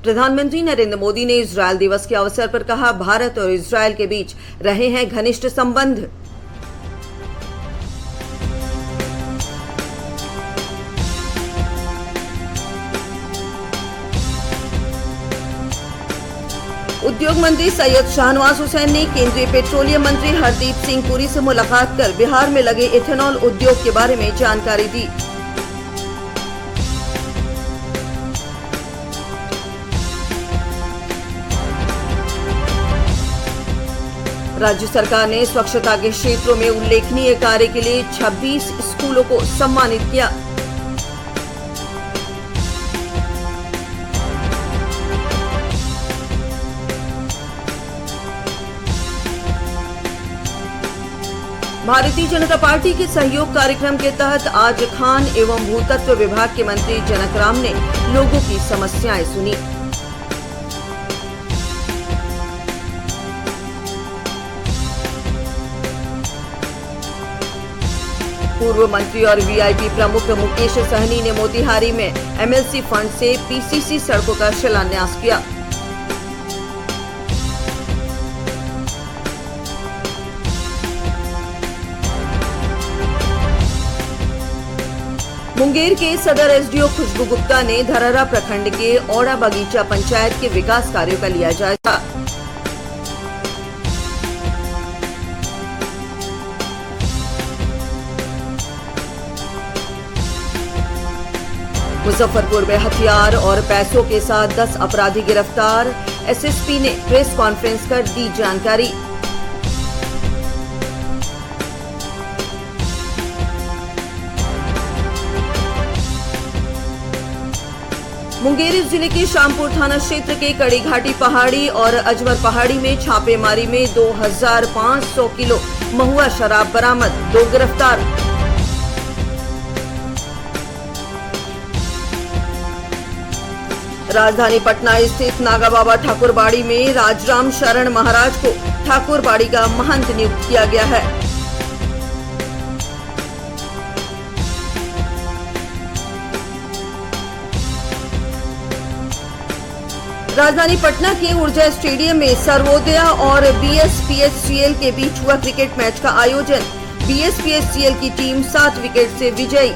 प्रधानमंत्री नरेंद्र मोदी ने इजरायल दिवस के अवसर पर कहा, भारत और इजरायल के बीच रहे हैं घनिष्ठ संबंध। उद्योग मंत्री सैयद शाहनवाज हुसैन ने केंद्रीय पेट्रोलियम मंत्री हरदीप सिंह पुरी से मुलाकात कर बिहार में लगे इथेनॉल उद्योग के बारे में जानकारी दी। राज्य सरकार ने स्वच्छता के क्षेत्रों में उल्लेखनीय कार्य के लिए 26 स्कूलों को सम्मानित किया। भारतीय जनता पार्टी के सहयोग कार्यक्रम के तहत आज खान एवं भूतत्व विभाग के मंत्री जनक राम ने लोगों की समस्याएं सुनी। पूर्व मंत्री और वीआईपी प्रमुख मुकेश सहनी ने मोतिहारी में एमएलसी फंड से पीसीसी सड़कों का शिलान्यास किया। मुंगेर के सदर एसडीओ खुशबू गुप्ता ने धरहरा प्रखंड के औड़ा बगीचा पंचायत के विकास कार्यों का लिया जायजा। मुजफ्फरपुर में हथियार और पैसों के साथ 10 अपराधी गिरफ्तार, एसएसपी ने प्रेस कॉन्फ्रेंस कर दी जानकारी। मुंगेर जिले के शामपुर थाना क्षेत्र के कड़ी घाटी पहाड़ी और अजवर पहाड़ी में छापेमारी में 2500 किलो महुआ शराब बरामद, 2 गिरफ्तार। राजधानी पटना स्थित नागाबाबा ठाकुरबाड़ी में राजराम शरण महाराज को ठाकुरबाड़ी का महंत नियुक्त किया गया है। राजधानी पटना के ऊर्जा स्टेडियम में सर्वोदया और बीएसपीएससीएल के बीच हुआ क्रिकेट मैच का आयोजन। बीएसपीएससीएल की टीम 7 विकेट से विजयी।